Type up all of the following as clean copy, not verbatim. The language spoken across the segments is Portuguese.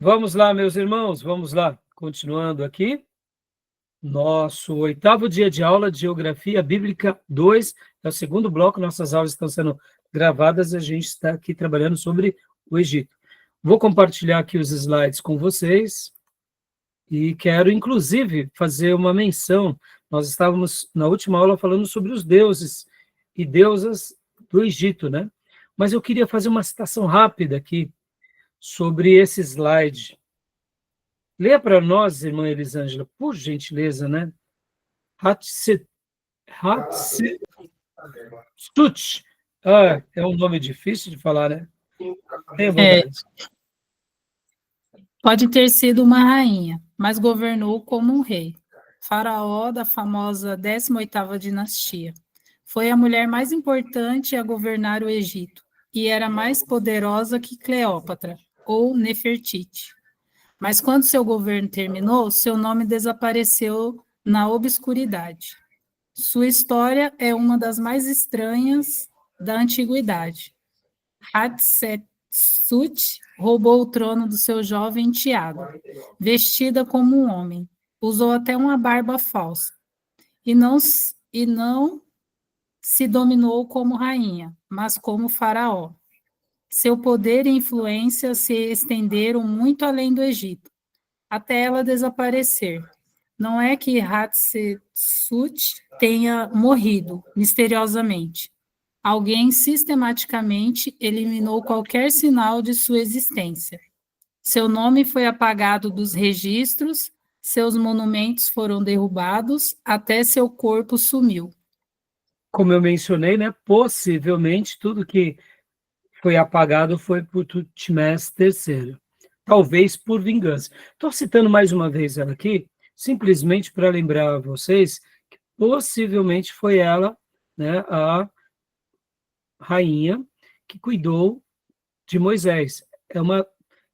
Vamos lá, meus irmãos, vamos lá. Continuando aqui, nosso 8º dia de aula de Geografia Bíblica 2, é o segundo bloco, nossas aulas estão sendo gravadas e a gente está aqui trabalhando sobre o Egito. Vou compartilhar aqui os slides com vocês e quero, inclusive, fazer uma menção. Nós estávamos, na última aula, falando sobre os deuses e deusas do Egito, né? Mas eu queria fazer uma citação rápida aqui sobre esse slide. Leia para nós, irmã Elisângela, por gentileza, né? Hatshepsut. É um nome difícil de falar, né? Tenha vontade. Pode ter sido uma rainha, mas governou como um rei. Faraó da famosa 18ª dinastia. Foi a mulher mais importante a governar o Egito e era mais poderosa que Cleópatra ou Nefertiti. Mas quando seu governo terminou, seu nome desapareceu na obscuridade. Sua história é uma das mais estranhas da antiguidade. Hatshepsut roubou o trono do seu jovem enteado, vestida como um homem. Usou até uma barba falsa. E não se dominou como rainha, mas como faraó. Seu poder e influência se estenderam muito além do Egito, até ela desaparecer. Não é que Hatshepsut tenha morrido misteriosamente. Alguém sistematicamente eliminou qualquer sinal de sua existência. Seu nome foi apagado dos registros, seus monumentos foram derrubados, até seu corpo sumiu. Como eu mencionei, né? Possivelmente tudo que foi apagado foi por Tutmés III. Talvez por vingança. Estou citando mais uma vez ela aqui, simplesmente para lembrar a vocês que possivelmente foi ela, né, a rainha que cuidou de Moisés. É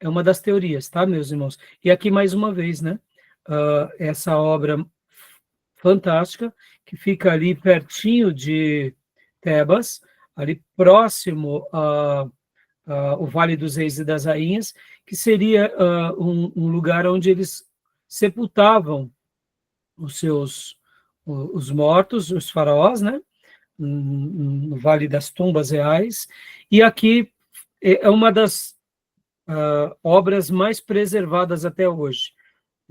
uma das teorias, tá, meus irmãos? E aqui, mais uma vez, né, essa obra fantástica, que fica ali pertinho de Tebas, ali próximo o Vale dos Reis e das Rainhas, que seria um lugar onde eles sepultavam os mortos, os faraós, né? No Vale das Tumbas Reais, e aqui é uma das obras mais preservadas até hoje.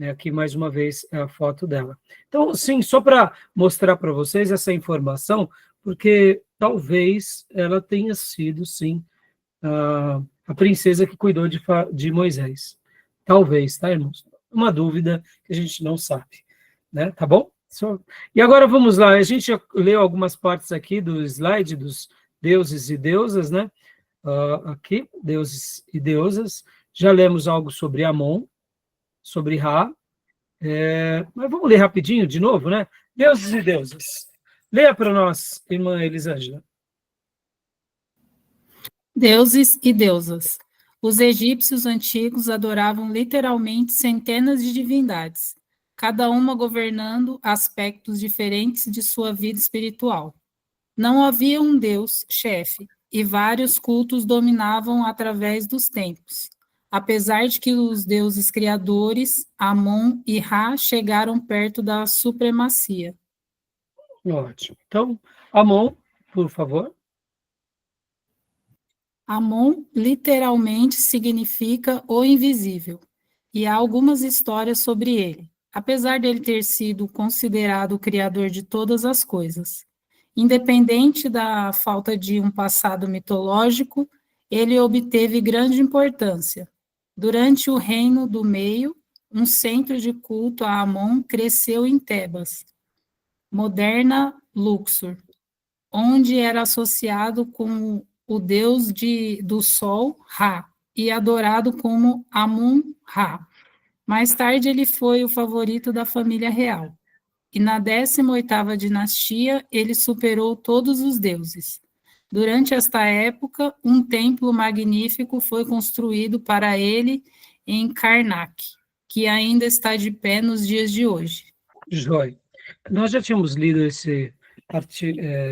Aqui, mais uma vez, é a foto dela. Então, sim, só para mostrar para vocês essa informação, porque talvez ela tenha sido, sim, a princesa que cuidou de Moisés. Talvez, tá, irmãos? Uma dúvida que a gente não sabe, né? Tá bom? E agora vamos lá, a gente já leu algumas partes aqui do slide dos deuses e deusas, né? Aqui, deuses e deusas. Já lemos algo sobre Amon, sobre Ra. Mas vamos ler rapidinho de novo, né? Deuses e deusas. Leia para nós, irmã Elisângela. Deuses e deusas. Os egípcios antigos adoravam literalmente centenas de divindades, cada uma governando aspectos diferentes de sua vida espiritual. Não havia um deus chefe, e vários cultos dominavam através dos tempos. Apesar de que os deuses criadores, Amon e Ra, chegaram perto da supremacia. Ótimo. Então, Amon, por favor. Amon literalmente significa o invisível, e há algumas histórias sobre ele, apesar dele ter sido considerado o criador de todas as coisas. Independente da falta de um passado mitológico, ele obteve grande importância. Durante o Reino do Meio, um centro de culto a Amon cresceu em Tebas, moderna Luxor, onde era associado com o deus do sol, Ra, e adorado como Amun-Ra. Mais tarde, ele foi o favorito da família real. E na 18ª dinastia, ele superou todos os deuses. Durante esta época, um templo magnífico foi construído para ele em Karnak, que ainda está de pé nos dias de hoje. Joia. Nós já tínhamos lido esse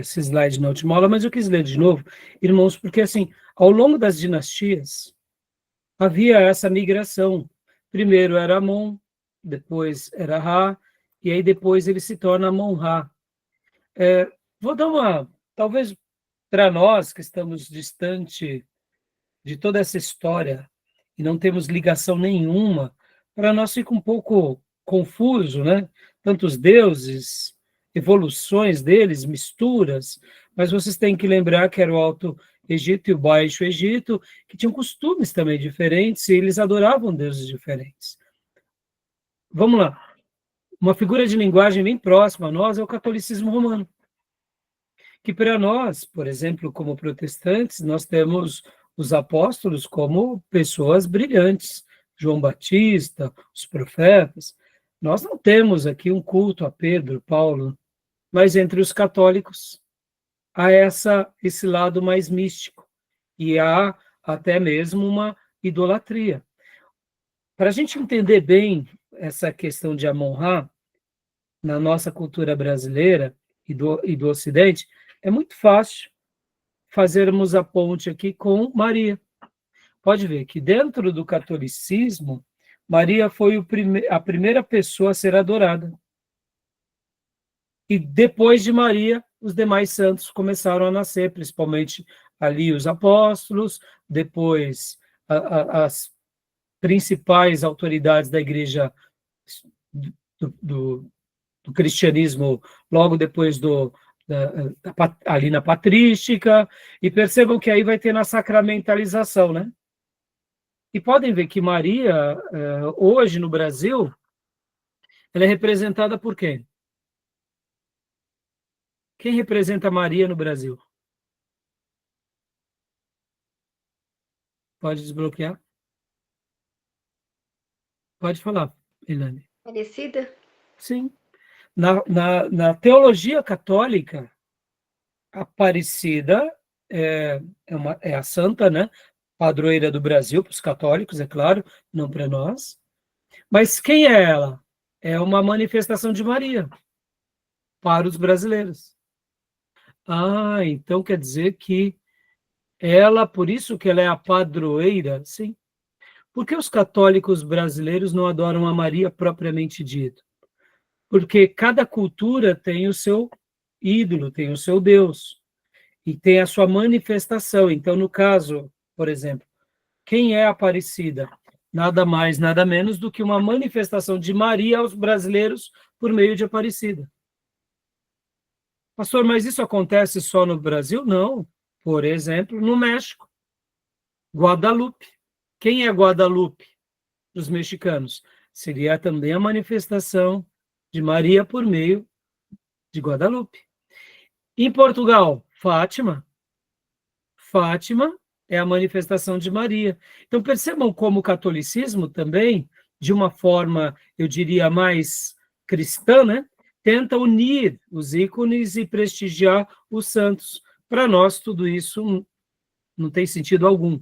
slide na última aula, mas eu quis ler de novo, irmãos, porque assim, ao longo das dinastias, havia essa migração. Primeiro era Amon, depois era Ra, e aí depois ele se torna Amon-Ra. Vou dar talvez para nós que estamos distante de toda essa história e não temos ligação nenhuma, para nós fica um pouco confuso, né? Tantos deuses, evoluções deles, misturas, mas vocês têm que lembrar que era o Alto Egito e o Baixo Egito, que tinham costumes também diferentes e eles adoravam deuses diferentes. Vamos lá. Uma figura de linguagem bem próxima a nós é o catolicismo romano, que para nós, por exemplo, como protestantes, nós temos os apóstolos como pessoas brilhantes, João Batista, os profetas. Nós não temos aqui um culto a Pedro, Paulo, mas entre os católicos há esse lado mais místico e há até mesmo uma idolatria. Para a gente entender bem essa questão de Amon-Ra na nossa cultura brasileira e do Ocidente, é muito fácil fazermos a ponte aqui com Maria. Pode ver que dentro do catolicismo, Maria foi a primeira pessoa a ser adorada. E depois de Maria, os demais santos começaram a nascer, principalmente ali os apóstolos, depois as principais autoridades da igreja do cristianismo, logo depois ali na patrística, e percebam que aí vai ter na sacramentalização, né? E podem ver que Maria, hoje no Brasil, ela é representada por quem? Quem representa Maria no Brasil? Pode desbloquear? Pode falar, Elane. Aparecida? Sim. Na teologia católica, Aparecida é a santa, né? Padroeira do Brasil, para os católicos, é claro, não para nós. Mas quem é ela? É uma manifestação de Maria para os brasileiros. Ah, então quer dizer que ela, por isso que ela é a padroeira, sim. Por que os católicos brasileiros não adoram a Maria propriamente dito? Porque cada cultura tem o seu ídolo, tem o seu Deus, e tem a sua manifestação. Então, no caso, por exemplo, quem é Aparecida? Nada mais, nada menos do que uma manifestação de Maria aos brasileiros por meio de Aparecida. Pastor, mas isso acontece só no Brasil? Não. Por exemplo, no México, Guadalupe. Quem é Guadalupe para os mexicanos? Seria também a manifestação de Maria por meio de Guadalupe. Em Portugal, Fátima. Fátima é a manifestação de Maria. Então, percebam como o catolicismo também, de uma forma, eu diria, mais cristã, né, tenta unir os ícones e prestigiar os santos. Para nós, tudo isso não tem sentido algum.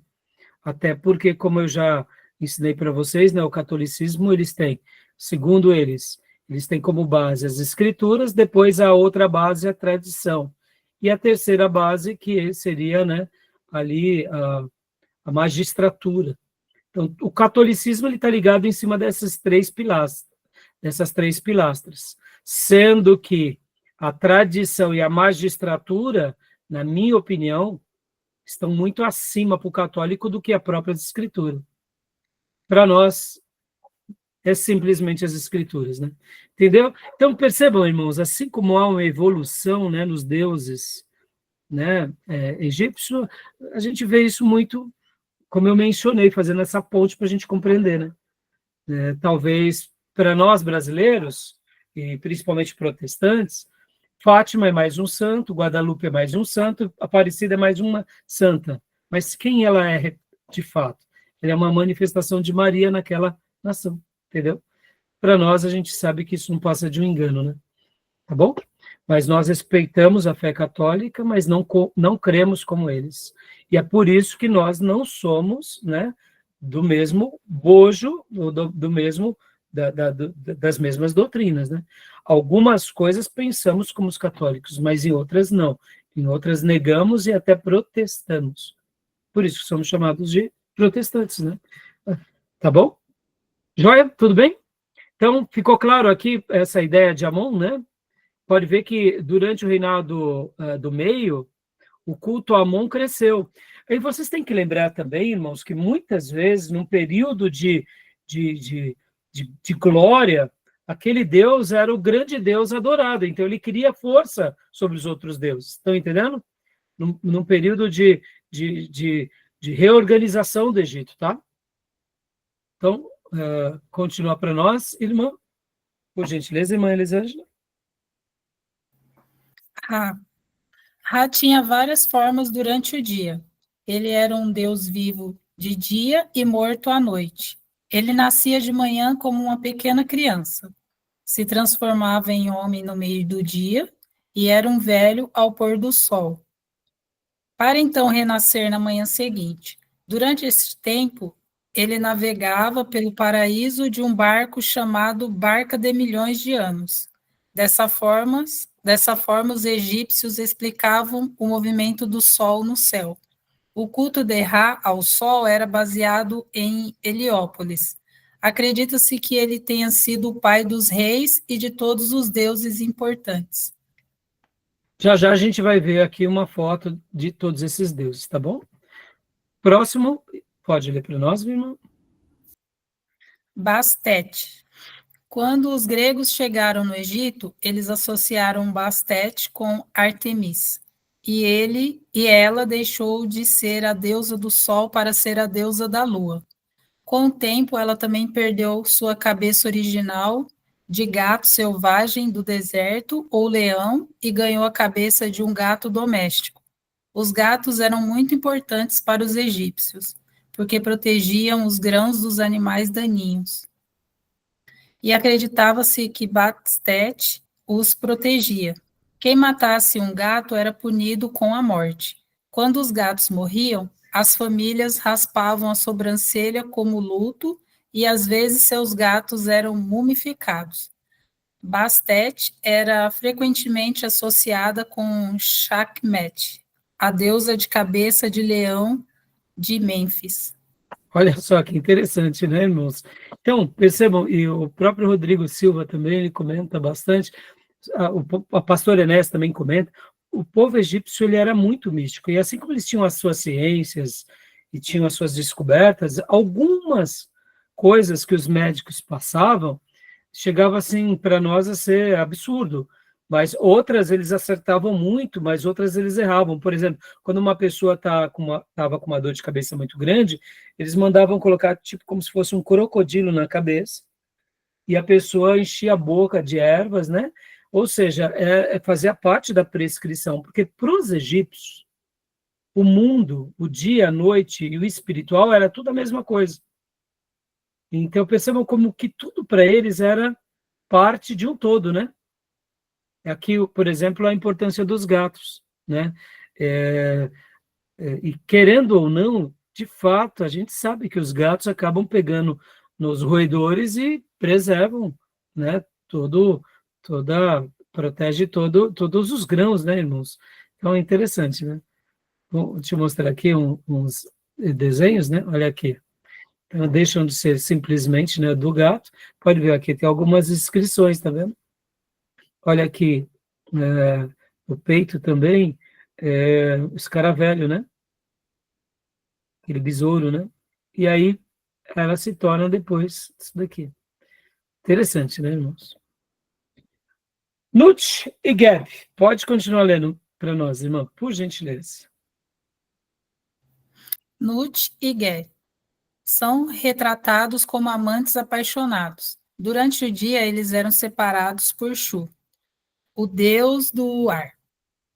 Até porque, como eu já ensinei para vocês, né, o catolicismo, eles têm, segundo eles têm como base as escrituras, depois a outra base a tradição. E a terceira base, que seria, né, ali a magistratura. Então, o catolicismo está ligado em cima dessas três pilastras, sendo que a tradição e a magistratura, na minha opinião, estão muito acima para o católico do que a própria escritura. Para nós, é simplesmente as escrituras, né? Entendeu? Então, percebam, irmãos, assim como há uma evolução, né, nos deuses, né, egípcios, a gente vê isso muito, como eu mencionei, fazendo essa ponte para a gente compreender, né? Talvez para nós brasileiros, e principalmente protestantes, Fátima é mais um santo, Guadalupe é mais um santo, Aparecida é mais uma santa. Mas quem ela é de fato? Ela é uma manifestação de Maria naquela nação, entendeu? Para nós, a gente sabe que isso não passa de um engano, né? Tá bom? Mas nós respeitamos a fé católica, mas não cremos como eles. E é por isso que nós não somos, né, do mesmo bojo, do mesmo das mesmas doutrinas, né? Algumas coisas pensamos como os católicos, mas em outras não. Em outras negamos e até protestamos. Por isso que somos chamados de protestantes, né? Tá bom? Joia? Tudo bem? Então, ficou claro aqui essa ideia de Amon, né? Pode ver que durante o reinado do meio, o culto a Amon cresceu. E vocês têm que lembrar também, irmãos, que muitas vezes, num período de, de, de glória, aquele Deus era o grande Deus adorado, então ele queria força sobre os outros deuses. Estão entendendo? Num período de, de, de reorganização do Egito, tá? Então, continua para nós, irmã, por gentileza, irmã Elisângela. Ra. Ra tinha várias formas durante o dia. Ele era um deus vivo de dia e morto à noite. Ele nascia de manhã como uma pequena criança, se transformava em homem no meio do dia e era um velho ao pôr do sol, para então renascer na manhã seguinte. Durante esse tempo, ele navegava pelo paraíso de um barco chamado Barca de Milhões de Anos. Dessa forma, os egípcios explicavam o movimento do sol no céu. O culto de Ra ao sol era baseado em Heliópolis. Acredita-se que ele tenha sido o pai dos reis e de todos os deuses importantes. Já já a gente vai ver aqui uma foto de todos esses deuses, tá bom? Próximo, pode ler para nós, irmão? Bastet. Quando os gregos chegaram no Egito, eles associaram Bastet com Artemis. E ela deixou de ser a deusa do sol para ser a deusa da lua. Com o tempo, ela também perdeu sua cabeça original de gato selvagem do deserto ou leão e ganhou a cabeça de um gato doméstico. Os gatos eram muito importantes para os egípcios, porque protegiam os grãos dos animais daninhos. E acreditava-se que Bastet os protegia. Quem matasse um gato era punido com a morte. Quando os gatos morriam, as famílias raspavam a sobrancelha como luto e às vezes seus gatos eram mumificados. Bastet era frequentemente associada com Sekhmet, a deusa de cabeça de leão de Mênfis. Olha só que interessante, né, irmãos? Então, percebam, e o próprio Rodrigo Silva também, ele comenta bastante, a pastora Enéas também comenta, o povo egípcio ele era muito místico, e assim como eles tinham as suas ciências e tinham as suas descobertas, algumas coisas que os médicos passavam, chegava assim para nós a ser absurdo, mas outras eles acertavam muito, mas outras eles erravam. Por exemplo, quando uma pessoa estava com uma dor de cabeça muito grande, eles mandavam colocar tipo como se fosse um crocodilo na cabeça, e a pessoa enchia a boca de ervas, né? Ou seja, fazia parte da prescrição, porque para os egípcios, o mundo, o dia, a noite e o espiritual era tudo a mesma coisa. Então, percebam como que tudo para eles era parte de um todo, né? Aqui, por exemplo, a importância dos gatos, né? E querendo ou não, de fato, a gente sabe que os gatos acabam pegando nos roedores e preservam, né? Protege todos os grãos, né, irmãos? Então é interessante, né? Vou te mostrar aqui uns desenhos, né? Olha aqui. Então, deixam de ser simplesmente, né, do gato. Pode ver aqui, tem algumas inscrições, tá vendo? Olha aqui, o peito também, o escaravelho, né? Aquele besouro, né? E aí ela se torna depois isso daqui. Interessante, né, irmãos? Nut e Geb. Pode continuar lendo para nós, irmão, por gentileza. Nut e Geb são retratados como amantes apaixonados. Durante o dia, eles eram separados por Shu, o deus do ar.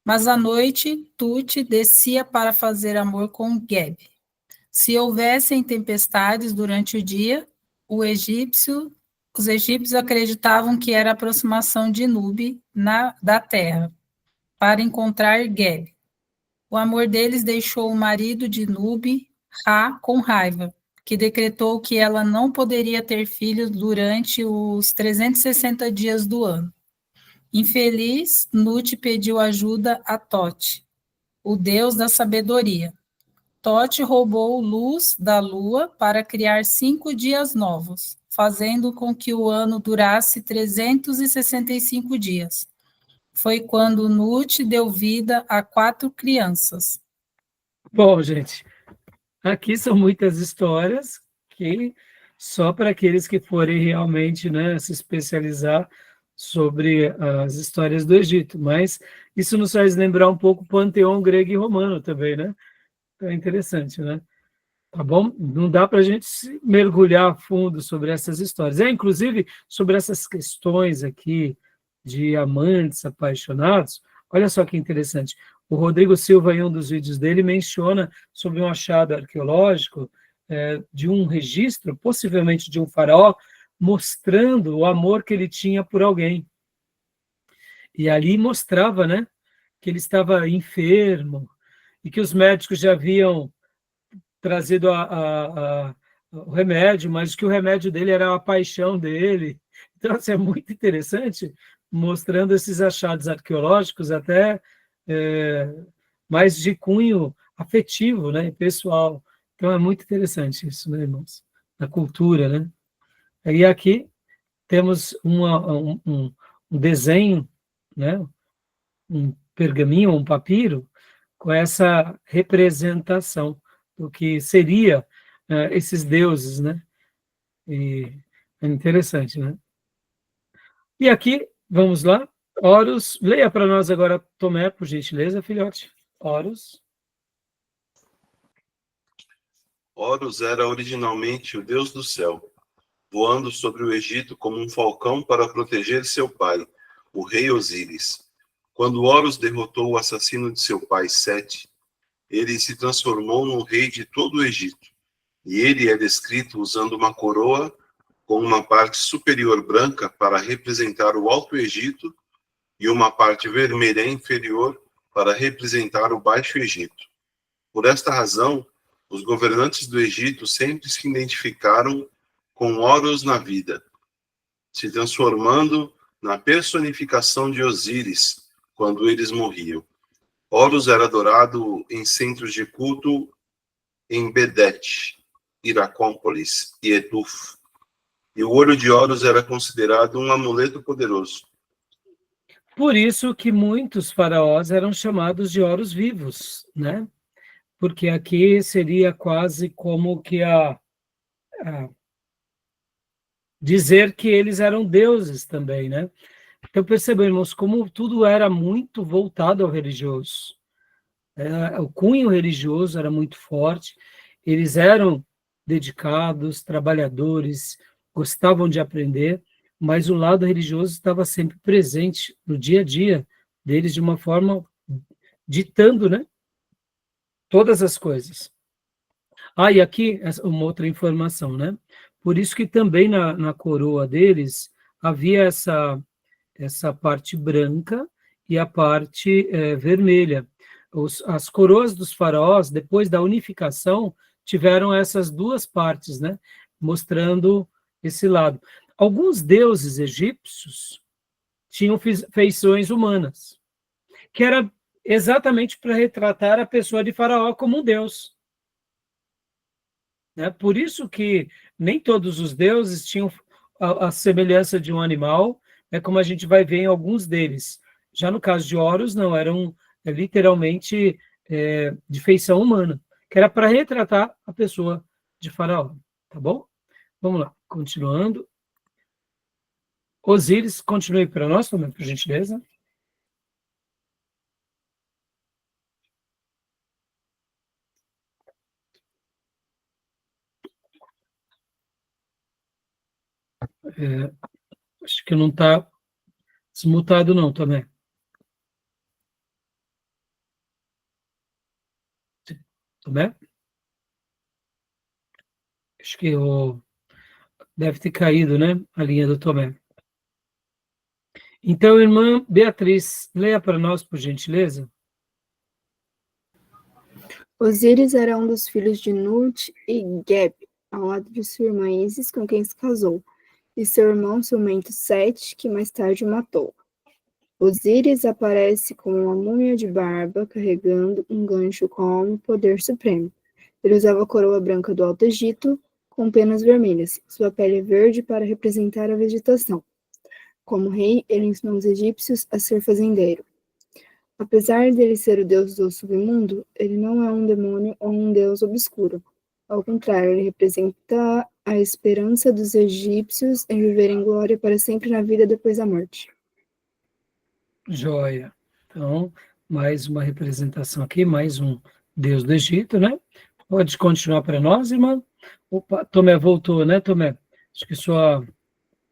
Mas à noite, Tut descia para fazer amor com Geb. Se houvessem tempestades durante o dia, os egípcios acreditavam que era a aproximação de Nub da terra, para encontrar Geb. O amor deles deixou o marido de Nub, Ra, com raiva, que decretou que ela não poderia ter filhos durante os 360 dias do ano. Infeliz, Nut pediu ajuda a Tote, o deus da sabedoria. Tote roubou luz da lua para criar 5 dias novos, fazendo com que o ano durasse 365 dias. Foi quando Nut deu vida a 4 crianças. Bom, gente, aqui são muitas histórias que só para aqueles que forem realmente, né, se especializar sobre as histórias do Egito, mas isso nos faz lembrar um pouco o panteão grego e romano também, né? Então é interessante, né? Tá bom? Não dá para a gente mergulhar a fundo sobre essas histórias. Inclusive, sobre essas questões aqui de amantes apaixonados, olha só que interessante. O Rodrigo Silva, em um dos vídeos dele, menciona sobre um achado arqueológico de um registro, possivelmente de um faraó, mostrando o amor que ele tinha por alguém. E ali mostrava, né, que ele estava enfermo e que os médicos já haviam trazido o remédio, mas que o remédio dele era a paixão dele. Então, assim, é muito interessante, mostrando esses achados arqueológicos até mais de cunho afetivo, né, pessoal. Então, é muito interessante isso, né, irmãos? Na cultura, né? E aqui temos um desenho, né, um pergaminho, um papiro, com essa representação do que seria esses deuses, né? E é interessante, né? E aqui, vamos lá, Horus, leia para nós agora, Tomé, por gentileza, filhote. Horus. Horus era originalmente o deus do céu, voando sobre o Egito como um falcão para proteger seu pai, o rei Osíris. Quando Horus derrotou o assassino de seu pai, Sete, ele se transformou no rei de todo o Egito. E ele é descrito usando uma coroa com uma parte superior branca para representar o Alto Egito e uma parte vermelha inferior para representar o Baixo Egito. Por esta razão, os governantes do Egito sempre se identificaram com Horus na vida, se transformando na personificação de Osíris quando eles morriam. Horus era adorado em centros de culto em Bedete, Iracópolis e Etuf. E o olho de Horus era considerado um amuleto poderoso. Por isso que muitos faraós eram chamados de Horus vivos, né? Porque aqui seria quase como que dizer que eles eram deuses também, né? Então percebemos como tudo era muito voltado ao religioso. O cunho religioso era muito forte, eles eram dedicados, trabalhadores, gostavam de aprender, mas o lado religioso estava sempre presente no dia a dia deles de uma forma ditando, né, todas as coisas. E aqui uma outra informação, né? Por isso que também na coroa deles havia essa parte branca e a parte vermelha. As coroas dos faraós, depois da unificação, tiveram essas duas partes, né? Mostrando esse lado. Alguns deuses egípcios tinham feições humanas, que era exatamente para retratar a pessoa de Faraó como um deus. Né? Por isso que nem todos os deuses tinham a semelhança de um animal, como a gente vai ver em alguns deles. Já no caso de Horus, não, eram literalmente de feição humana, que era para retratar a pessoa de Faraó, tá bom? Vamos lá, continuando. Osíris, continue para nós, por gentileza. Acho que não está desmutado não, também. Tomé? Acho que deve ter caído, né, a linha do Tomé. Então, irmã Beatriz, leia para nós, por gentileza. Osíris era um dos filhos de Nut e Geb, ao lado de sua irmã Ísis, com quem se casou, e seu irmão ciumento Sete, que mais tarde o matou. Osíris aparece como uma múmia de barba, carregando um gancho com o poder supremo. Ele usava a coroa branca do Alto Egito, com penas vermelhas. Sua pele é verde para representar a vegetação. Como rei, ele ensinou os egípcios a ser fazendeiro. Apesar dele ser o deus do submundo, ele não é um demônio ou um deus obscuro. Ao contrário, ele representa a esperança dos egípcios em viver em glória para sempre na vida depois da morte. Joia. Então, mais uma representação aqui, mais um deus do Egito, né? Pode continuar para nós, irmã? Opa, Tomé voltou, né, Tomé? Acho que só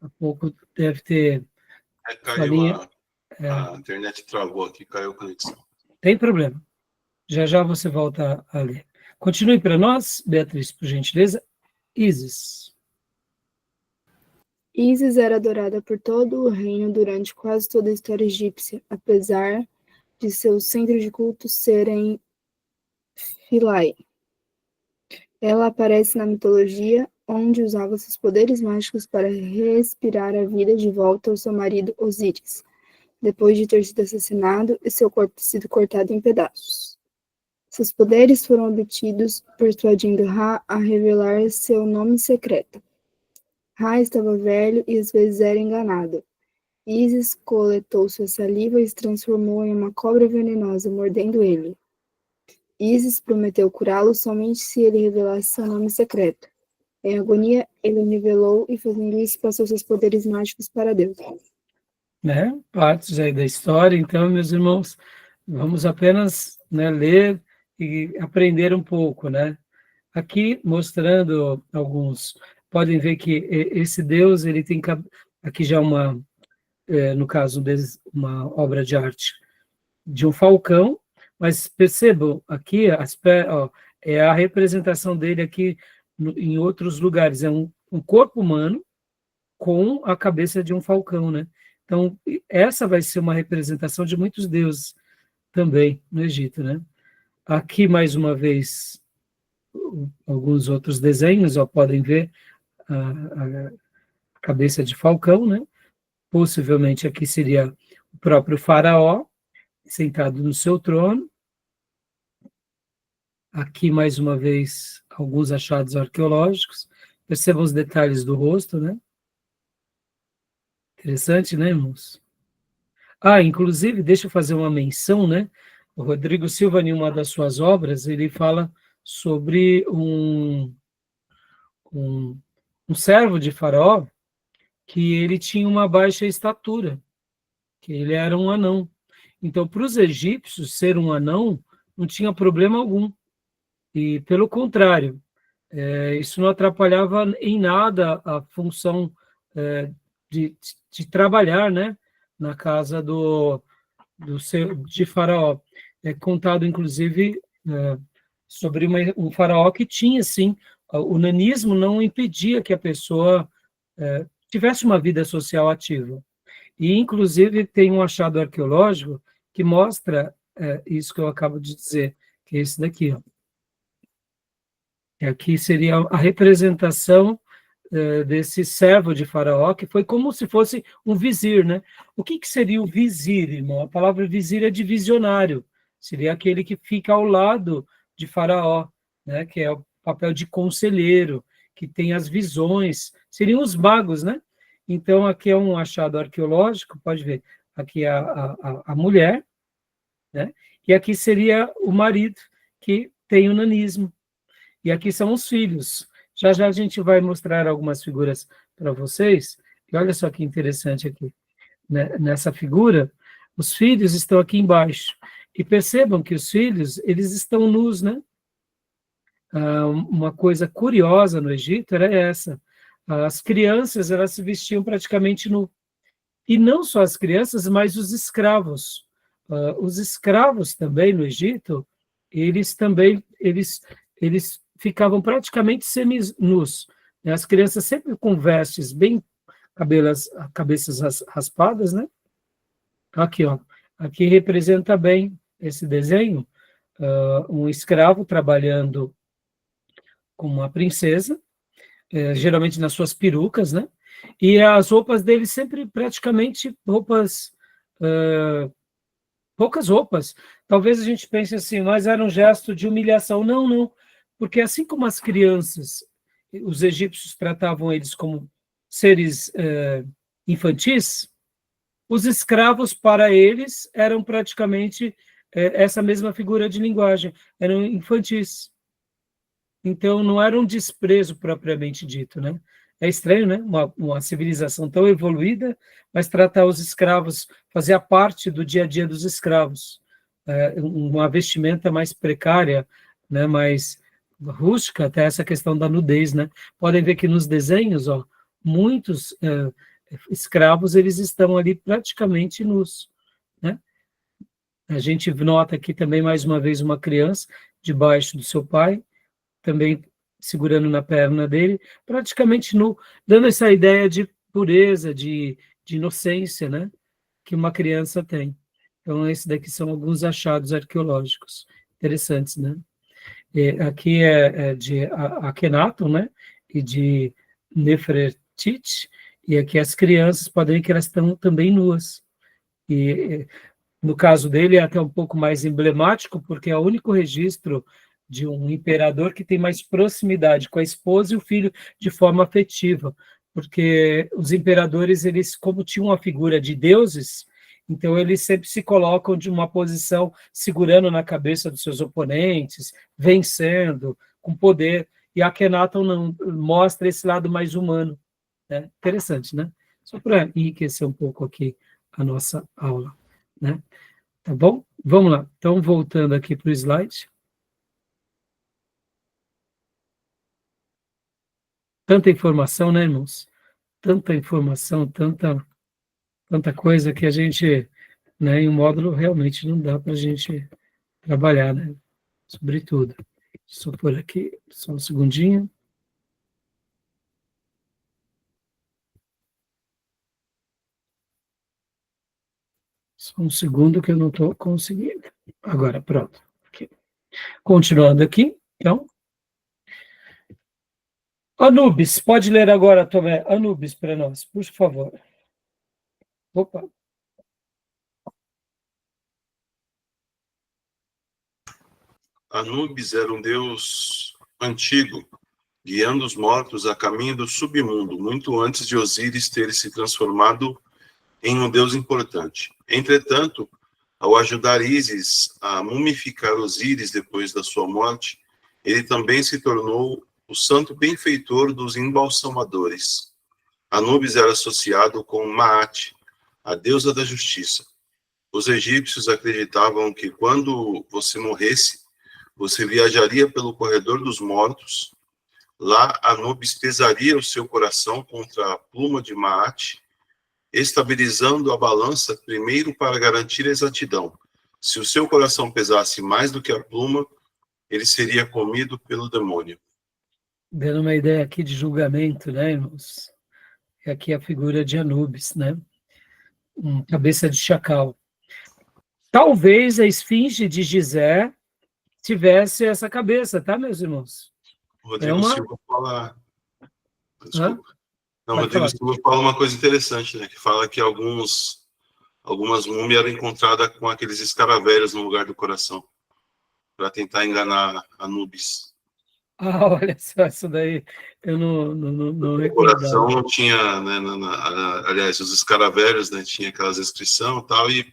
há pouco deve ter... Caiu a internet travou aqui, caiu a conexão. Tem problema. Já já você volta a ler. Continue para nós, Beatriz, por gentileza. Ísis. Ísis era adorada por todo o reino durante quase toda a história egípcia, apesar de seu centro de culto serem Philae. Ela aparece na mitologia, onde usava seus poderes mágicos para respirar a vida de volta ao seu marido Osíris, depois de ter sido assassinado e seu corpo ter sido cortado em pedaços. Seus poderes foram obtidos persuadindo Ra a revelar seu nome secreto. Ra estava velho e às vezes era enganado. Ísis coletou sua saliva e se transformou em uma cobra venenosa, mordendo ele. Ísis prometeu curá-lo somente se ele revelasse seu nome secreto. Em agonia, ele revelou e, fazendo isso, passou seus poderes mágicos para Deus. Né? Partes aí da história. Então, meus irmãos, vamos apenas, né, ler e aprender um pouco, né? Aqui, mostrando alguns... Podem ver que esse Deus, ele tem... Aqui já no caso, uma obra de arte de um falcão, mas percebam, aqui é a representação dele aqui em outros lugares. É um corpo humano com a cabeça de um falcão, né? Então, essa vai ser uma representação de muitos deuses também no Egito, né? Aqui, mais uma vez, alguns outros desenhos, podem ver a cabeça de falcão, né? Possivelmente aqui seria o próprio faraó, sentado no seu trono. Aqui, mais uma vez, alguns achados arqueológicos. Percebam os detalhes do rosto, né? Interessante, né, irmãos? Inclusive, deixa eu fazer uma menção, né? O Rodrigo Silva, em uma das suas obras, ele fala sobre um servo de Faraó que ele tinha uma baixa estatura, que ele era um anão. Então, para os egípcios, ser um anão não tinha problema algum. E, pelo contrário, isso não atrapalhava em nada a função de trabalhar, né, na casa de Faraó. É contado, inclusive, sobre um faraó que tinha, sim, o nanismo não impedia que a pessoa tivesse uma vida social ativa. E, inclusive, tem um achado arqueológico que mostra isso que eu acabo de dizer, que é esse daqui, ó. Aqui seria a representação desse servo de Faraó, que foi como se fosse um vizir, né? O que seria o vizir, irmão? A palavra vizir é de visionário, seria aquele que fica ao lado de Faraó, né? Que é o papel de conselheiro, que tem as visões, seriam os magos, né? Então, aqui é um achado arqueológico, pode ver, aqui é a mulher, né? E aqui seria o marido, que tem o nanismo. E aqui são os filhos. Já já a gente vai mostrar algumas figuras para vocês. E olha só que interessante aqui. Né? Nessa figura, os filhos estão aqui embaixo. E percebam que os filhos, eles estão nus, né? Uma coisa curiosa no Egito era essa. As crianças, elas se vestiam praticamente nu. E não só as crianças, mas os escravos. Os escravos também no Egito, eles ficavam praticamente seminus. As crianças sempre com vestes bem cabeças raspadas, né? Aqui, ó. Aqui representa bem esse desenho, um escravo trabalhando como uma princesa, geralmente nas suas perucas, né? E as roupas dele sempre praticamente roupas, poucas roupas. Talvez a gente pense assim, mas era um gesto de humilhação. Não, não. porque assim como as crianças, os egípcios tratavam eles como seres infantis, os escravos, para eles, eram praticamente essa mesma figura de linguagem, eram infantis. Então, não era um desprezo propriamente dito, né? É estranho, né? Uma civilização tão evoluída, mas tratar os escravos, fazer a parte do dia a dia dos escravos. Uma vestimenta mais precária, né? Mais rústica, até essa questão da nudez, né? Podem ver que nos desenhos, ó, muitos escravos, eles estão ali praticamente nus, né? A gente nota aqui também, mais uma vez, uma criança debaixo do seu pai, também segurando na perna dele, praticamente nu, dando essa ideia de pureza, de inocência, né, que uma criança tem. Então, esses daqui são alguns achados arqueológicos interessantes, né. Aqui é de Akhenaton, né, e de Nefertiti, e aqui as crianças podem ver que elas estão também nuas. E no caso dele é até um pouco mais emblemático, porque é o único registro de um imperador que tem mais proximidade com a esposa e o filho de forma afetiva, porque os imperadores, eles, como tinham uma figura de deuses, então eles sempre se colocam de uma posição segurando na cabeça dos seus oponentes, vencendo, com poder, e Akhenaton não mostra esse lado mais humano, né? Interessante, né? Só para enriquecer um pouco aqui a nossa aula, né? Tá bom? Vamos lá. Então, voltando aqui para o slide. Tanta informação, né, irmãos? Tanta informação, tanta coisa que a gente, né, em um módulo realmente não dá para a gente trabalhar, né? Sobretudo. Deixa eu pôr aqui, só um segundinho. Só um segundo que eu não estou conseguindo. Agora, pronto. Aqui. Continuando aqui, então. Anubis, pode ler agora, Tomé, Anubis para nós, por favor. Opa. Anubis era um deus antigo, guiando os mortos a caminho do submundo, muito antes de Osíris ter se transformado em um deus importante. Entretanto, ao ajudar Ísis a mumificar Osíris depois da sua morte, ele também se tornou o santo benfeitor dos embalsamadores. Anubis era associado com Maat, a deusa da justiça. Os egípcios acreditavam que quando você morresse, você viajaria pelo corredor dos mortos. Lá, Anubis pesaria o seu coração contra a pluma de Maat, estabilizando a balança primeiro para garantir a exatidão. Se o seu coração pesasse mais do que a pluma, ele seria comido pelo demônio. Dando uma ideia aqui de julgamento, né, irmãos? Aqui a figura de Anubis, né? Cabeça de chacal. Talvez a esfinge de Gizé tivesse essa cabeça, tá, meus irmãos? Rodrigo Silva fala... Desculpa. Hã? Não, Rodrigo Silva fala uma coisa interessante, né? Que fala que algumas múmias eram encontradas com aqueles escaravelhos no lugar do coração, para tentar enganar Anubis. Ah, olha só, isso daí eu não O coração não tinha, né, aliás, os escaravelhos, né, tinha aquelas inscrições e tal, e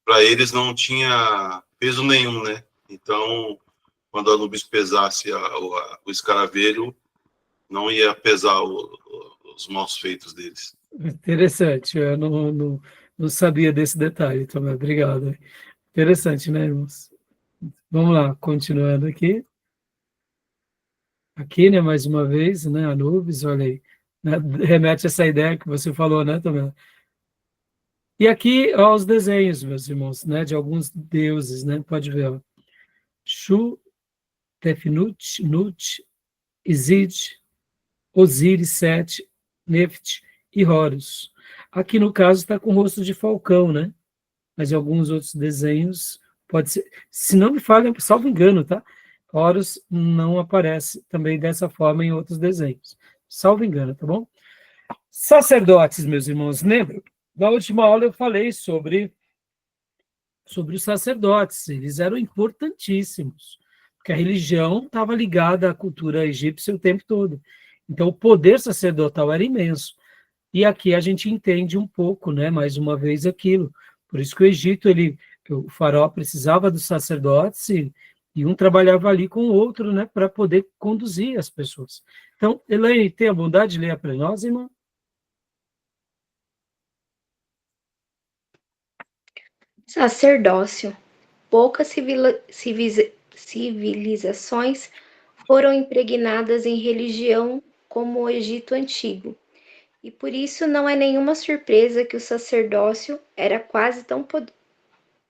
para eles não tinha peso nenhum, né? Então, quando Anubis pesasse o escaravelho, não ia pesar os maus feitos deles. Interessante, eu não sabia desse detalhe, Tomé, obrigado. Interessante, né, irmãos? Vamos lá, continuando aqui. Aqui, né, mais uma vez, né, Anubis, olha aí, né, remete a essa ideia que você falou, né, Tomé? E aqui, ó, os desenhos, meus irmãos, né, de alguns deuses, né, pode ver, ó. Shu, Tefnut, Nut, Isid, Osíris, Sete, Neft e Horus. Aqui, no caso, está com o rosto de falcão, né? Mas em alguns outros desenhos, pode ser... Se não me falha, salvo engano, tá? Horus não aparece também dessa forma em outros desenhos. Salvo engano, tá bom? Sacerdotes, meus irmãos, lembram? Na última aula eu falei sobre os sacerdotes. Eles eram importantíssimos. porque a religião estava ligada à cultura egípcia o tempo todo. Então, o poder sacerdotal era imenso. E aqui a gente entende um pouco, né, mais uma vez aquilo. Por isso que o Egito, o faraó precisava dos sacerdotes e um trabalhava ali com o outro, né, para poder conduzir as pessoas. Então, Elaine, tem a bondade de ler para nós, irmão? Sacerdócio. Poucas civilizações foram impregnadas em religião como o Egito Antigo, e por isso não é nenhuma surpresa que o sacerdócio era quase tão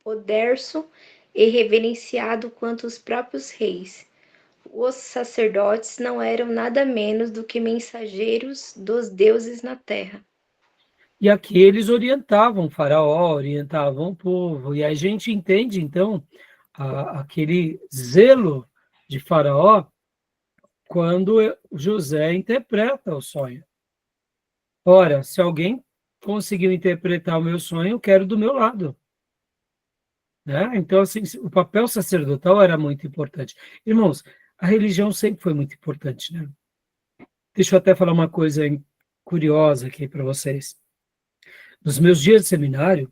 poderso e reverenciado quanto os próprios reis. Os sacerdotes não eram nada menos do que mensageiros dos deuses na terra. E aqui eles orientavam o faraó, orientavam o povo, e a gente entende, então, aquele zelo de faraó quando José interpreta o sonho. Ora, se alguém conseguiu interpretar o meu sonho, eu quero do meu lado. Né? Então, assim, o papel sacerdotal era muito importante. Irmãos, a religião sempre foi muito importante. Né? Deixa eu até falar uma coisa curiosa aqui para vocês. Nos meus dias de seminário,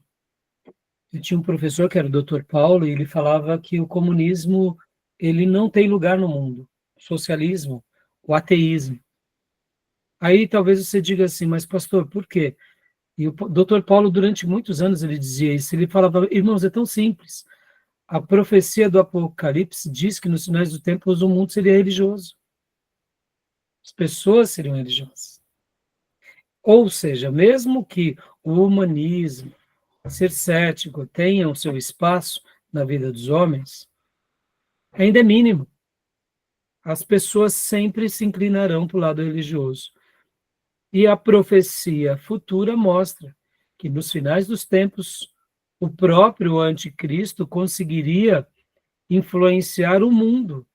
eu tinha um professor que era o Dr. Paulo, e ele falava que o comunismo ele não tem lugar no mundo. O socialismo, o ateísmo. Aí talvez você diga assim, mas pastor, por quê? E o Dr. Paulo, durante muitos anos, ele dizia isso. Ele falava, irmãos, é tão simples. A profecia do Apocalipse diz que nos finais do tempo o mundo seria religioso. As pessoas seriam religiosas. Ou seja, mesmo que o humanismo, ser cético, tenha o seu espaço na vida dos homens, ainda é mínimo. As pessoas sempre se inclinarão para o lado religioso. E a profecia futura mostra que nos finais dos tempos o próprio anticristo conseguiria influenciar o mundo,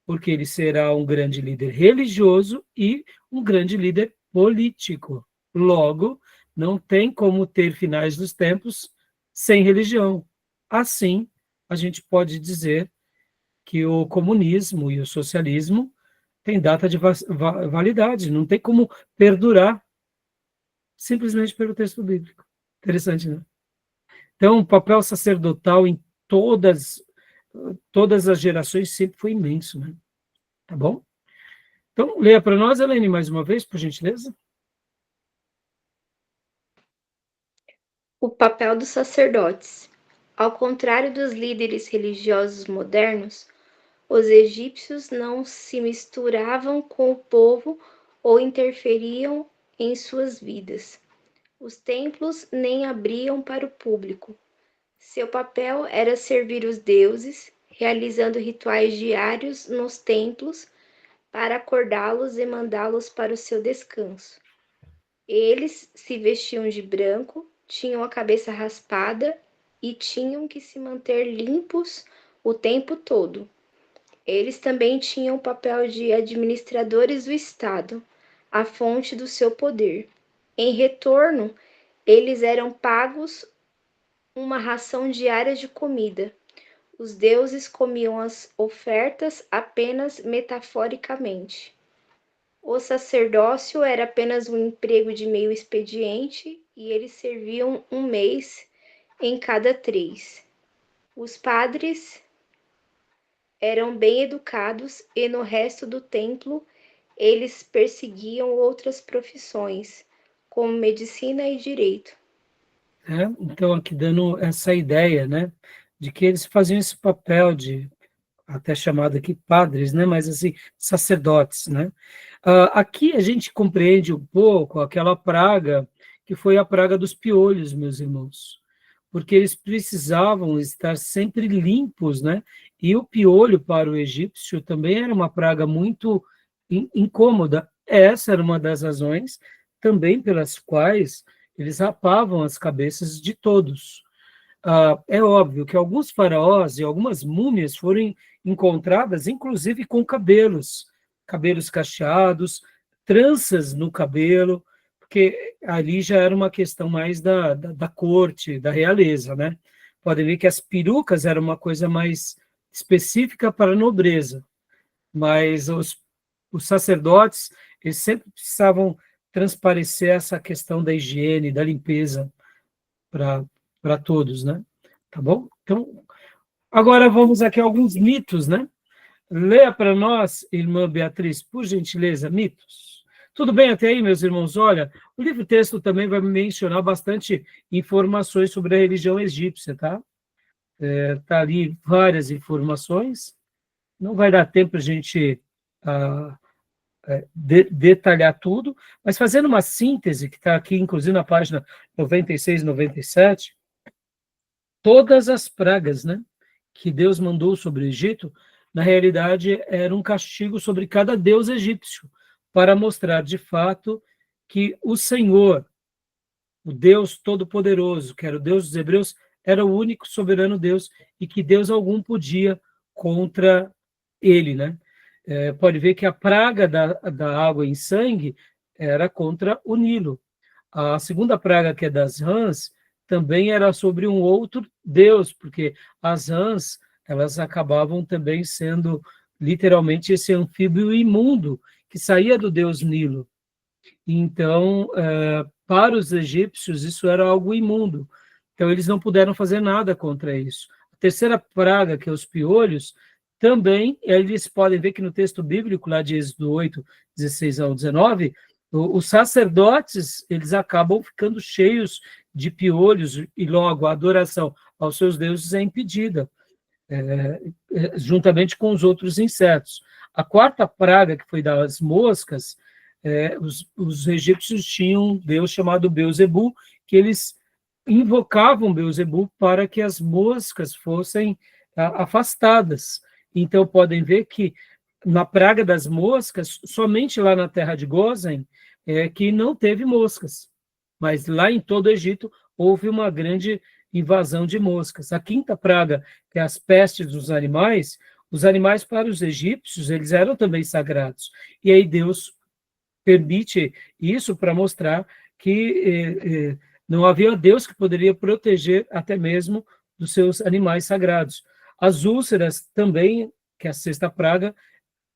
porque ele será um grande líder religioso e um grande líder político. Logo, não tem como ter finais dos tempos sem religião. Assim, a gente pode dizer que o comunismo e o socialismo têm data de validade, não tem como perdurar simplesmente pelo texto bíblico. Interessante, né? Então, o papel sacerdotal em todas as gerações sempre foi imenso, né? Tá bom? Então, leia para nós, Helene, mais uma vez, por gentileza. O papel dos sacerdotes. Ao contrário dos líderes religiosos modernos, os egípcios não se misturavam com o povo ou interferiam em suas vidas. Os templos nem abriam para o público. Seu papel era servir os deuses, realizando rituais diários nos templos para acordá-los e mandá-los para o seu descanso. Eles se vestiam de branco, tinham a cabeça raspada e tinham que se manter limpos o tempo todo. Eles também tinham o papel de administradores do Estado, a fonte do seu poder. Em retorno, eles eram pagos uma ração diária de comida. Os deuses comiam as ofertas apenas metaforicamente. O sacerdócio era apenas um emprego de meio expediente e eles serviam um mês em cada 3. Os padres eram bem educados e no resto do templo eles perseguiam outras profissões, como medicina e direito. Então, aqui dando essa ideia, né, de que eles faziam esse papel de, até chamado aqui padres, né, mas assim, sacerdotes, né. Aqui a gente compreende um pouco aquela praga que foi a praga dos piolhos, meus irmãos, porque eles precisavam estar sempre limpos, né, e o piolho para o egípcio também era uma praga muito incômoda. Essa era uma das razões também pelas quais eles rapavam as cabeças de todos. É óbvio que alguns faraós e algumas múmias foram encontradas, inclusive com cabelos cacheados, tranças no cabelo, porque ali já era uma questão mais da corte, da realeza, né? Podem ver que as perucas eram uma coisa mais específica para a nobreza, mas os sacerdotes, eles sempre precisavam transparecer essa questão da higiene, da limpeza para todos, né? Tá bom? Então, agora vamos aqui a alguns mitos, né? Leia para nós, irmã Beatriz, por gentileza, mitos. Tudo bem até aí, meus irmãos? Olha, o livro-texto também vai mencionar bastante informações sobre a religião egípcia, tá? Tá ali várias informações. Não vai dar tempo a gente detalhar tudo, mas fazendo uma síntese, que está aqui, inclusive, na página 96 e 97, todas as pragas, né, que Deus mandou sobre o Egito, na realidade, era um castigo sobre cada deus egípcio, para mostrar, de fato, que o Senhor, o Deus Todo-Poderoso, que era o Deus dos Hebreus, era o único soberano Deus, e que Deus algum podia contra ele, né? Pode ver que a praga da água em sangue era contra o Nilo. A segunda praga, que é das rãs, também era sobre um outro Deus, porque as rãs, elas acabavam também sendo, literalmente, esse anfíbio imundo que saía do Deus Nilo. Então, para os egípcios, isso era algo imundo. Então, eles não puderam fazer nada contra isso. A terceira praga, que é os piolhos, também, eles podem ver que no texto bíblico, lá de Êxodo 8, 16 ao 19, os sacerdotes, eles acabam ficando cheios de piolhos, e logo a adoração aos seus deuses é impedida, juntamente com os outros insetos. A quarta praga, que foi das moscas, os egípcios tinham um deus chamado Beuzebu, que eles invocavam Beuzebu para que as moscas fossem afastadas. Então, podem ver que na praga das moscas, somente lá na terra de Gozen, que não teve moscas. Mas lá em todo o Egito, houve uma grande invasão de moscas. A quinta praga, que é as pestes dos animais, os animais para os egípcios, eles eram também sagrados. E aí Deus permite isso para mostrar que não havia Deus que poderia proteger até mesmo dos seus animais sagrados. As úlceras também, que é a sexta praga,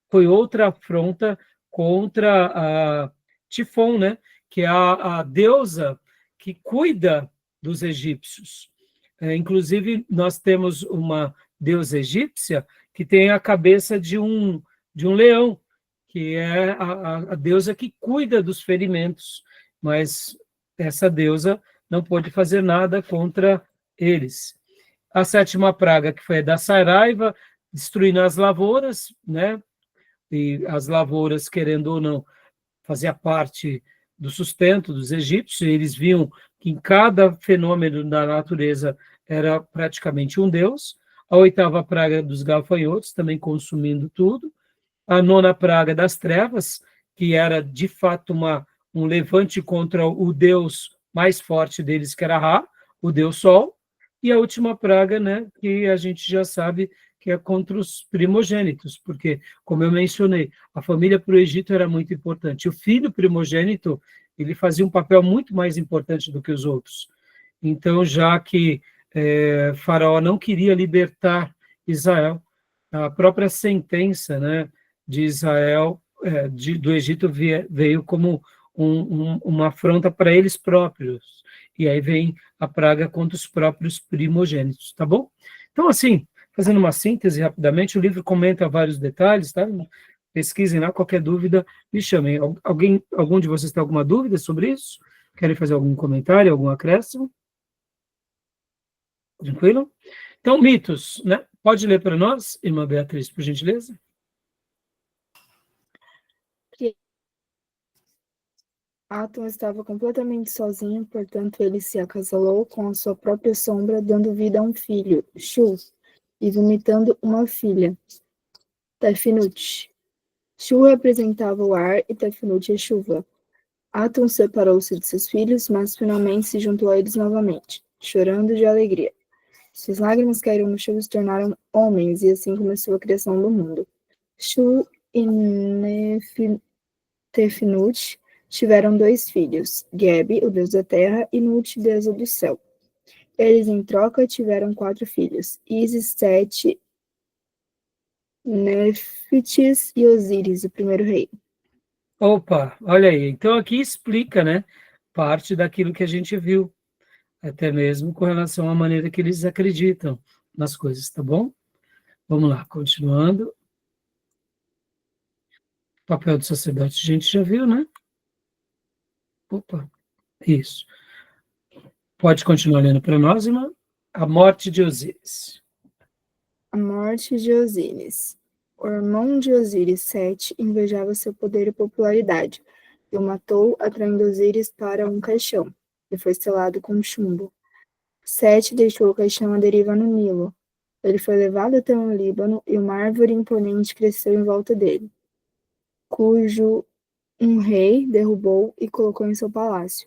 foi outra afronta contra a Tifon, né? Que é a deusa que cuida dos egípcios. Inclusive, nós temos uma deusa egípcia que tem a cabeça de um leão, que é a deusa que cuida dos ferimentos, mas essa deusa não pôde fazer nada contra eles. A sétima praga, que foi a da saraiva, destruindo as lavouras, né? E as lavouras, querendo ou não, fazia parte do sustento dos egípcios, eles viam que em cada fenômeno da natureza era praticamente um deus. A oitava praga dos gafanhotos, também consumindo tudo. A nona praga das trevas, que era, de fato, um levante contra o deus mais forte deles, que era Ra, o deus Sol. E a última praga, né, que a gente já sabe que é contra os primogênitos, porque, como eu mencionei, a família para o Egito era muito importante. O filho primogênito, ele fazia um papel muito mais importante do que os outros. Então, já que Faraó não queria libertar Israel, a própria sentença, né, de Israel, do Egito, veio como uma afronta para eles próprios. E aí vem a praga contra os próprios primogênitos, tá bom? Então, assim, fazendo uma síntese rapidamente, o livro comenta vários detalhes, tá? Pesquisem lá, qualquer dúvida, me chamem. Algum de vocês tem alguma dúvida sobre isso? Querem fazer algum comentário, algum acréscimo? Tranquilo? Então, mitos, né? Pode ler para nós, irmã Beatriz, por gentileza? Atom estava completamente sozinho, portanto ele se acasalou com a sua própria sombra, dando vida a um filho, Shu, e vomitando uma filha, Tefnut. Shu representava o ar e Tefnut a chuva. Atom separou-se de seus filhos, mas finalmente se juntou a eles novamente, chorando de alegria. Suas lágrimas caíram no chão e se tornaram homens, e assim começou a criação do mundo. Shu e Tefnut tiveram 2 filhos, Geb, o deus da terra, e Nut, deusa do céu. Eles, em troca, tiveram 4 filhos, Isis, Sete, Néfites e Osíris, o primeiro rei. Opa, olha aí. Então aqui explica, né, parte daquilo que a gente viu, até mesmo com relação à maneira que eles acreditam nas coisas, tá bom? Vamos lá, continuando. O papel do sacerdote a gente já viu, né? Opa, isso. Pode continuar lendo para nós, irmã? A morte de Osíris. A morte de Osíris. O irmão de Osíris, Sete, invejava seu poder e popularidade, e o matou, atraindo Osíris para um caixão, que foi selado com chumbo. Sete deixou o caixão à deriva no Nilo. Ele foi levado até o Líbano, e uma árvore imponente cresceu em volta dele, cujo um rei derrubou e colocou em seu palácio.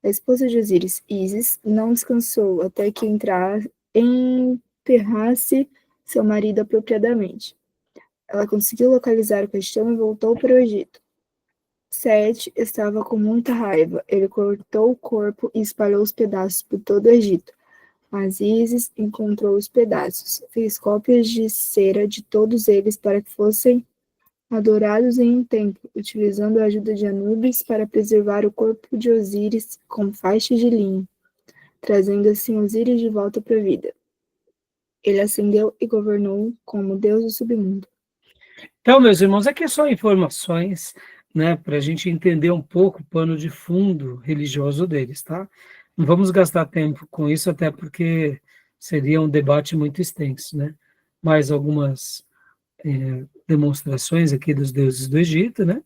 A esposa de Osíris, Ísis, não descansou até que enterrasse seu marido apropriadamente. Ela conseguiu localizar o caixão e voltou para o Egito. Sete estava com muita raiva. Ele cortou o corpo e espalhou os pedaços por todo o Egito. Mas Ísis encontrou os pedaços. Fez cópias de cera de todos eles para que fossem adorados em um templo, utilizando a ajuda de Anubis para preservar o corpo de Osíris com faixas de linho, trazendo assim Osíris de volta para a vida. Ele ascendeu e governou como Deus do submundo. Então, meus irmãos, aqui é só informações, né, para a gente entender um pouco o pano de fundo religioso deles, tá? Não vamos gastar tempo com isso, até porque seria um debate muito extenso, né? Mais algumas demonstrações aqui dos deuses do Egito, né?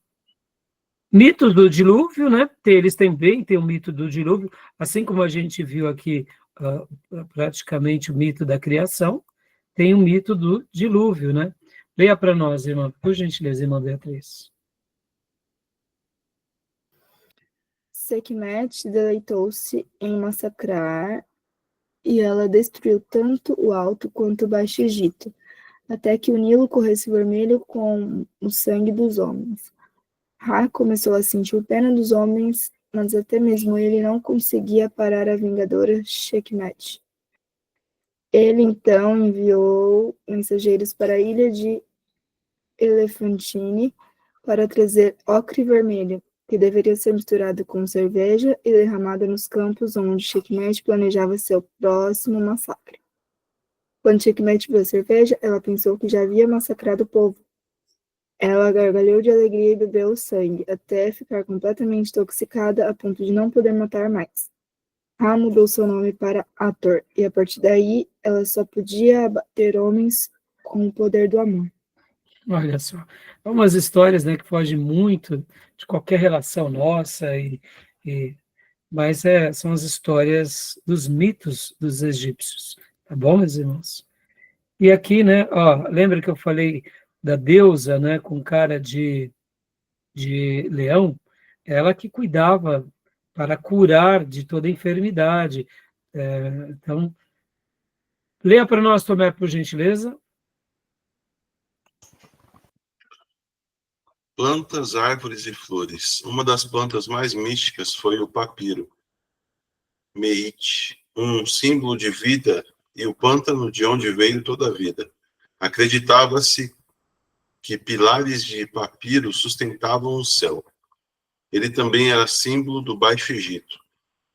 Mitos do dilúvio, né? Eles também têm o mito do dilúvio, assim como a gente viu aqui praticamente o mito da criação, tem o mito do dilúvio, né? Leia para nós, irmã, por gentileza, irmã Beatriz. Sekhmet deleitou-se em massacrar, e ela destruiu tanto o Alto quanto o Baixo Egito, até que o Nilo corresse vermelho com o sangue dos homens. Ra começou a sentir pena dos homens, mas até mesmo ele não conseguia parar a vingadora Sekhmet. Ele então enviou mensageiros para a ilha de Elefantine para trazer ocre vermelho, que deveria ser misturado com cerveja e derramado nos campos onde Sekhmet planejava seu próximo massacre. Quando Sekhmet viu a cerveja, ela pensou que já havia massacrado o povo. Ela gargalhou de alegria e bebeu o sangue, até ficar completamente intoxicada a ponto de não poder matar mais. Ra mudou seu nome para Ator, e a partir daí ela só podia abater homens com o poder do amor. Olha só, umas histórias, né, que fogem muito de qualquer relação nossa, mas são as histórias dos mitos dos egípcios, tá bom, meus irmãos? E aqui, né, ó, lembra que eu falei da deusa, né, com cara de leão? Ela que cuidava para curar de toda enfermidade. Então, leia para nós, Tomé, por gentileza. Plantas, árvores e flores. Uma das plantas mais místicas foi o papiro, Meite, um símbolo de vida e o pântano de onde veio toda a vida. Acreditava-se que pilares de papiro sustentavam o céu. Ele também era símbolo do Baixo Egito,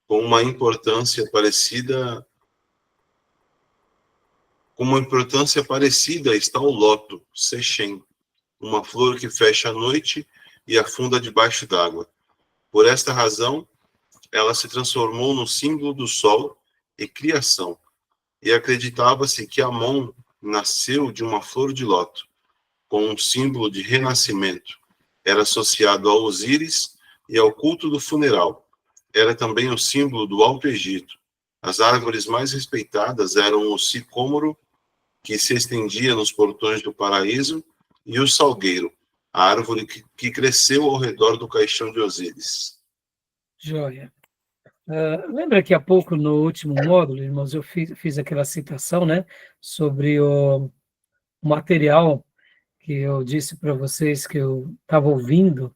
com uma importância parecida está o loto, Sechem, uma flor que fecha a noite e afunda debaixo d'água. Por esta razão, ela se transformou no símbolo do sol e criação, e acreditava-se que Amon nasceu de uma flor de lótus, com um símbolo de renascimento. Era associado a Osíris e ao culto do funeral. Era também o símbolo do Alto Egito. As árvores mais respeitadas eram o sicômoro, que se estendia nos portões do paraíso, e o salgueiro, a árvore que cresceu ao redor do caixão de Osíris. Joia. Lembra que há pouco, no último módulo, irmãos, eu fiz aquela citação, né, sobre o material que eu disse para vocês que eu estava ouvindo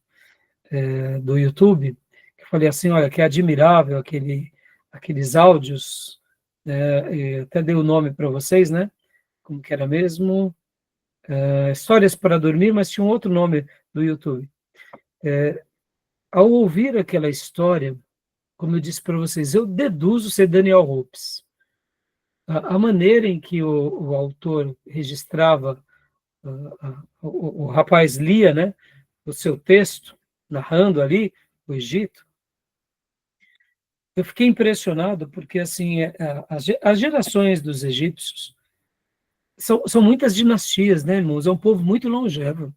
do YouTube, que eu falei assim, olha, que é admirável aqueles áudios, até dei o nome para vocês, né, como que era mesmo? Histórias para Dormir, mas tinha um outro nome do YouTube. Ao ouvir aquela história, como eu disse para vocês, eu deduzo ser Daniel Hopes. A maneira em que o autor registrava, o rapaz lia, né, o seu texto, narrando ali o Egito, eu fiquei impressionado, porque assim, as gerações dos egípcios são muitas dinastias, né, irmãos? É um povo muito longevo,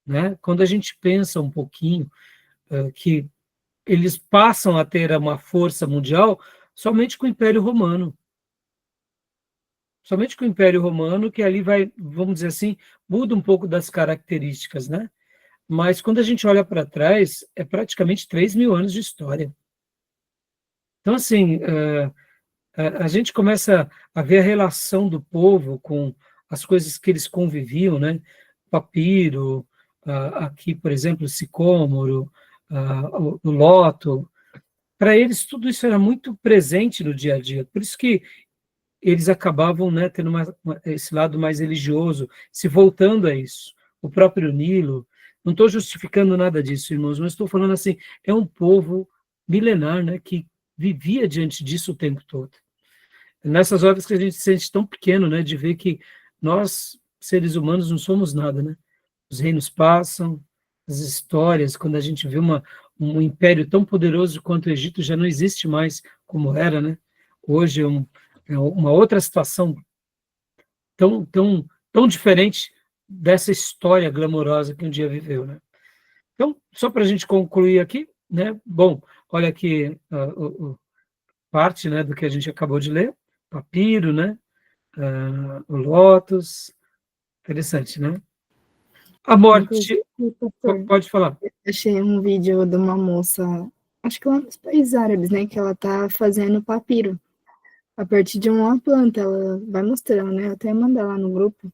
né? Quando a gente pensa um pouquinho que eles passam a ter uma força mundial somente com o Império Romano. Somente com o Império Romano, que ali vai, vamos dizer assim, muda um pouco das características, né? Mas quando a gente olha para trás, é praticamente 3.000 anos de história. Então, assim, a gente começa a ver a relação do povo com as coisas que eles conviviam, né? Papiro, aqui, por exemplo, sicômoro, o loto. Para eles, tudo isso era muito presente no dia a dia. Por isso que eles acabavam, né, tendo esse lado mais religioso, se voltando a isso. O próprio Nilo, não estou justificando nada disso, irmãos, mas estou falando assim, é um povo milenar, né, que vivia diante disso o tempo todo. Nessas horas que a gente se sente tão pequeno, né, de ver que nós, seres humanos, não somos nada, né? Os reinos passam, as histórias, quando a gente vê um império tão poderoso quanto o Egito, já não existe mais como era, né? Hoje é uma outra situação tão diferente dessa história glamourosa que um dia viveu, né? Então, só para a gente concluir aqui, né? Bom, olha aqui parte, né, do que a gente acabou de ler, papiro, né? O lótus, interessante, né? A morte, Inclusive, pastor, pode falar. achei um vídeo de uma moça, acho que lá nos países árabes, né, que ela tá fazendo papiro a partir de uma planta. Ela vai mostrando, né? Até mandar lá no grupo.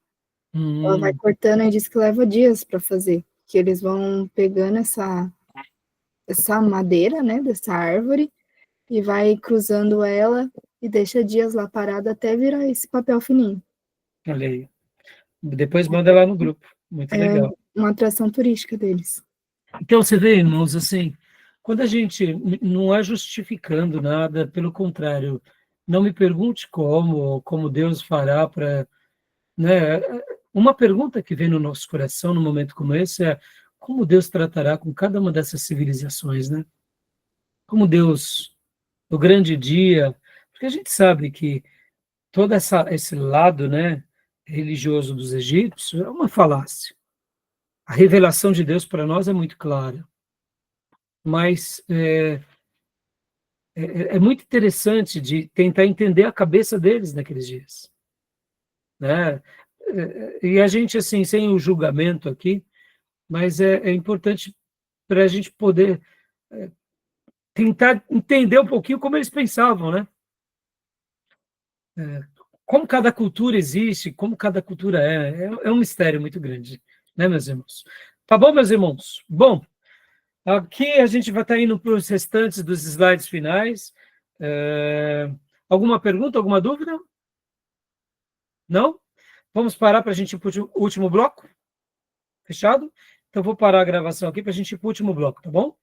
Ela vai cortando e diz que leva dias para fazer, que eles vão pegando essa madeira, né, dessa árvore e vai cruzando ela e deixa dias lá parada até virar esse papel fininho. Olha aí. Depois manda lá no grupo. Muito É legal. uma atração turística deles. Então, você vê, irmãos, assim, quando a gente não é justificando nada, pelo contrário, não me pergunte como Deus fará para, né? Uma pergunta que vem no nosso coração num momento como esse é como Deus tratará com cada uma dessas civilizações, né? Como Deus, no grande dia, porque a gente sabe que todo esse lado, né, religioso dos egípcios é uma falácia. A revelação de Deus para nós é muito clara, mas é muito interessante de tentar entender a cabeça deles naqueles dias, né? E a gente, assim, sem o julgamento aqui, mas é importante para a gente poder tentar entender um pouquinho como eles pensavam, né? Como cada cultura existe, como cada cultura é um mistério muito grande, né, meus irmãos? Tá bom, meus irmãos? Bom, aqui a gente vai estar indo para os restantes dos slides finais. Alguma pergunta, alguma dúvida? Não? Vamos parar para a gente ir para o último bloco? Fechado? Então, vou parar a gravação aqui para a gente ir para o último bloco, tá bom?